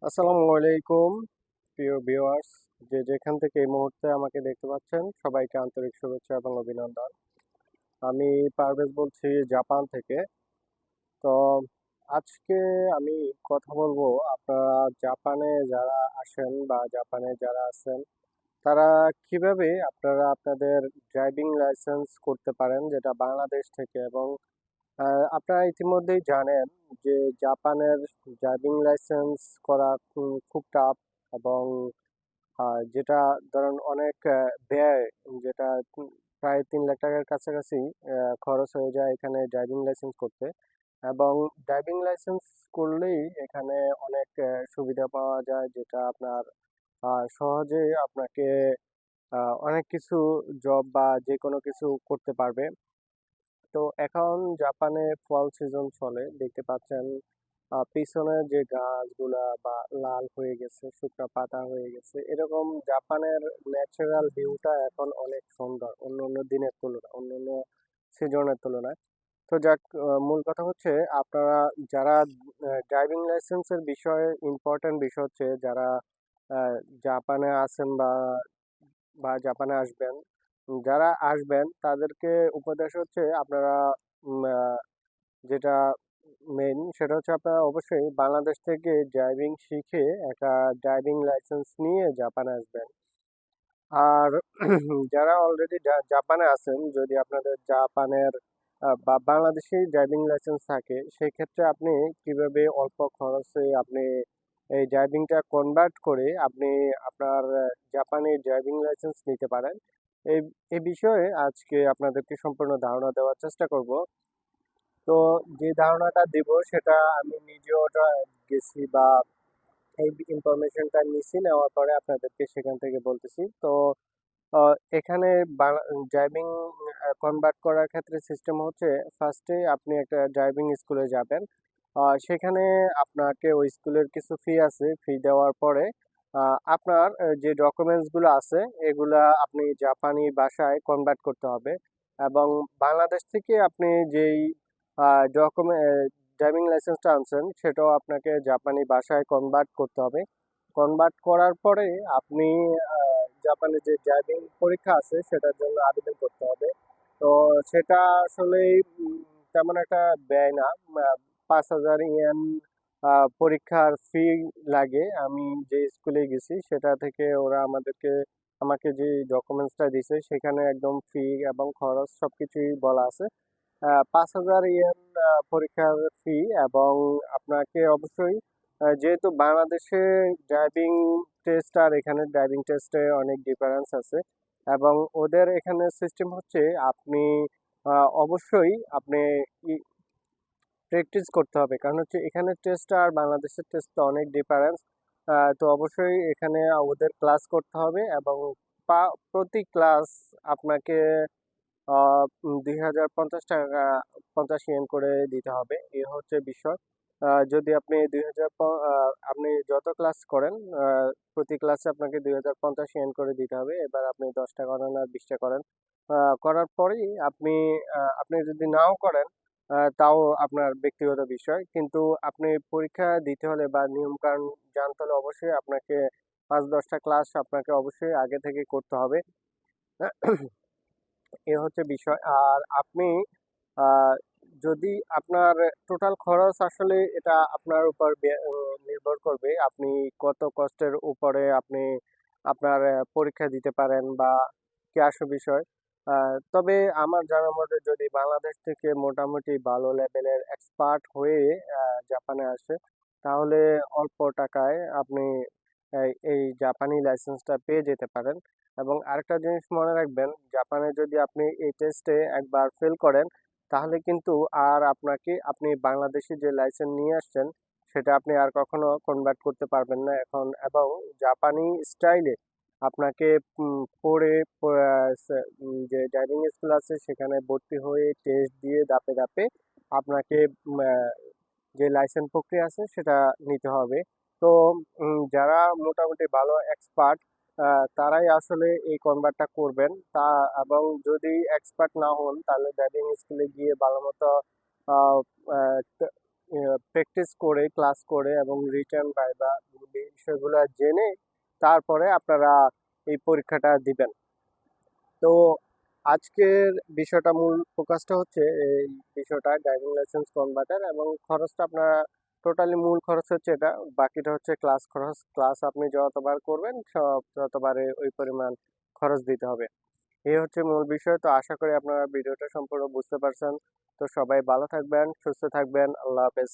আসসালামু আলাইকুম প্রিয় ভিউয়ার্স, যে যেখান থেকে এই মুহূর্তে আমাকে দেখতে পাচ্ছেন সবাইকে আন্তরিক শুভেচ্ছা এবং অভিনন্দন। আমি পারভেজ বলছি জাপান থেকে। তো আজকে আমি কথা বলবো, আপনারা জাপানে যারা আসেন বা জাপানে যারা আছেন তারা কিভাবে আপনারা আপনাদের ড্রাইভিং লাইসেন্স করতে পারেন, যেটা বাংলাদেশ থেকে। এবং আপনারা ইতিমধ্যেই জানেন যে জাপানের ড্রাইভিং লাইসেন্স করা খুব টাফ। এবং যেটা ধরুন অনেক ব্যয়, যেটা প্রায় 3 লাখ টাকার কাছাকাছি খরচ হয়ে যায় এখানে ড্রাইভিং লাইসেন্স করতে। এবং ড্রাইভিং লাইসেন্স করলেই এখানে অনেক সুবিধা পাওয়া যায়, যেটা আপনার সহজে আপনাকে অনেক কিছু জব বা যে কোনো কিছু করতে পারবে। তো এখন জাপানে ফল সিজন চলে, দেখতে পাচ্ছেন পিছনে যে গাছগুলা বা লাল হয়ে গেছে, শুকনো পাতা হয়ে গেছে, এরকম জাপানের ন্যাচারাল ভিউটা এখন অনেক সুন্দর অন্য অন্য দিনের তুলনায়, অন্য অন্য সিজনের তুলনায়। তো যাক, মূল কথা হচ্ছে আপনারা যারা ড্রাইভিং লাইসেন্সের বিষয়ে ইম্পর্টেন্ট বিষয় হচ্ছে যারা আহ, জাপানে আছেন বা বা জাপানে আসবেন। যারা আসবেন তাদেরকে উপদেশ হচ্ছে আপনারা যেটা মেইন সেটা হচ্ছে আপনারা অবশ্যই বাংলাদেশ থেকে ড্রাইভিং শিখে একটা ড্রাইভিং লাইসেন্স নিয়ে জাপানে আসবেন। আর যারা অলরেডি জাপানে আছেন, যদি আপনাদের জাপানের বা বাংলাদেশি ড্রাইভিং লাইসেন্স থাকে, সেই ক্ষেত্রে আপনি কিভাবে অল্প খরচে আপনি এই ড্রাইভিংটা কনভার্ট করে আপনি আপনার জাপানি ড্রাইভিং লাইসেন্স নিতে পারেন, এই এই বিষয়ে আজকে আপনাদেরকে সম্পূর্ণ ধারণা দেওয়ার চেষ্টা করব। তো যে ধারণাটা দিব সেটা আমি নিজেও ওটা গেছি বা এই ইনফরমেশনটা নিছি, নেওয়ার পরে আপনাদেরকে সেখান থেকে বলতেছি। তো এখানে ড্রাইভিং কনভার্ট করার ক্ষেত্রে সিস্টেম হচ্ছে, ফার্স্টে আপনি একটা ড্রাইভিং স্কুলে যাবেন। সেখানে আপনাকে ওই স্কুলের কিছু ফি আছে, ফি দেওয়ার পরে আপনার যে ডকুমেন্টসগুলো আছে এগুলা আপনি জাপানি ভাষায় কনভার্ট করতে হবে। এবং বাংলাদেশ থেকে আপনি যেই ডকুমেন্ট ড্রাইভিং লাইসেন্সটা আনছেন সেটাও আপনাকে জাপানি ভাষায় কনভার্ট করতে হবে। কনভার্ট করার পরে আপনি জাপানে যে ড্রাইভিং পরীক্ষা আছে সেটার জন্য আবেদন করতে হবে। তো সেটা আসলে উম, তেমন একটা ব্যয় না। 5,000 ইয়েন পরীক্ষার ফি লাগে। আমি যে স্কুলে গেছি সেটা থেকে ওরা আমাকে যে ডকুমেন্টসটা দিছে সেখানে একদম ফি এবং খরচ সবকিছুই বলা আছে। 5,000 ইয়েন পরীক্ষার ফি। এবং আপনাকে অবশ্যই যেহেতু বাংলাদেশে ড্রাইভিং টেস্ট আর এখানে ড্রাইভিং টেস্টে অনেক ডিফারেন্স আছে। এবং ওদের এখানে সিস্টেম হচ্ছে আপনি অবশ্যই আপনি প্র্যাকটিস করতে হবে, কারণ হচ্ছে এখানে টেস্ট আর বাংলাদেশের টেস্ট তো অনেক ডিফারেন্স। তো অবশ্যই এখানে ওদের ক্লাস করতে হবে। এবং প্রতি ক্লাস আপনাকে 2,050 টাকা, 50 ইয়েন করে দিতে হবে, এ হচ্ছে বিষয়। যদি আপনি আপনি যত ক্লাস করেন, প্রতি ক্লাসে আপনাকে 2,050 ইয়েন করে দিতে হবে। এবার আপনি 10টা করেন আর 20টা করেন, করার পরেই আপনি যদি নাও করেন তাও আপনার ব্যক্তিগত বিষয়। কিন্তু আপনি পরীক্ষা দিতে হলে বা নিয়ম কানুন জানতে হলে অবশ্যই আপনাকে 5-10টা ক্লাস আপনাকে অবশ্যই আগে থেকে করতে হবে। এ হচ্ছে বিষয়। আর আপনি আহ, যদি আপনার টোটাল খরচ, আসলে এটা আপনার উপর নির্ভর করবে আপনি কত কষ্টের উপরে আপনি আপনার পরীক্ষা দিতে পারেন বা কি আসল বিষয়। তবে আমার জানার মতে যদি বাংলাদেশ থেকে মোটামুটি ভালো লেভেলের এক্সপার্ট হয়ে জাপানে আসে, তাহলে অল্প টাকায় আপনি এই জাপানি লাইসেন্সটা পেয়ে যেতে পারেন। এবং আরেকটা জিনিস মনে রাখবেন, জাপানে যদি আপনি এই টেস্টে একবার ফেল করেন তাহলে কিন্তু আর আপনি বাংলাদেশি যে লাইসেন্স নিয়ে আসছেন সেটা আপনি আর কখনো কনভার্ট করতে পারবেন না এখন। এবং জাপানি স্টাইলে আপনাকে যে ড্রাইভিং স্কুল আছে সেখানে ভর্তি হয়ে টেস্ট দিয়ে ধাপে ধাপে আপনাকে যে লাইসেন্স প্রক্রিয়া আছে সেটা নিতে হবে। তো যারা মোটামুটি ভালো এক্সপার্ট তারাই আসলে এই কনভার্টটা করবেন। এবং যদি এক্সপার্ট না হন তাহলে ড্রাইভিং স্কুলে গিয়ে ভালো মতো প্র্যাকটিস করে, ক্লাস করে এবং রিটার্ন ভাইবা বিষয়গুলো জেনে তারপরে আপনারা এই পরীক্ষাটা দিবেন। তো আজকের বিষয়টা মূল ফোকাসটা হচ্ছে এই বিষয়টা ড্রাইভিং লাইসেন্স কনভার্টার, এবং খরচটা আপনার টোটালি মূল খরচ হচ্ছে এটা। বাকিটা হচ্ছে ক্লাস খরচ। ক্লাস আপনি যতবার করবেন সব ততবারে ওই পরিমাণ খরচ দিতে হবে। এই হচ্ছে মূল বিষয়। তো আশা করি আপনারা ভিডিওটা সম্পূর্ণ বুঝতে পারছেন। তো সবাই ভালো থাকবেন, সুস্থ থাকবেন। আল্লাহ হাফেজ।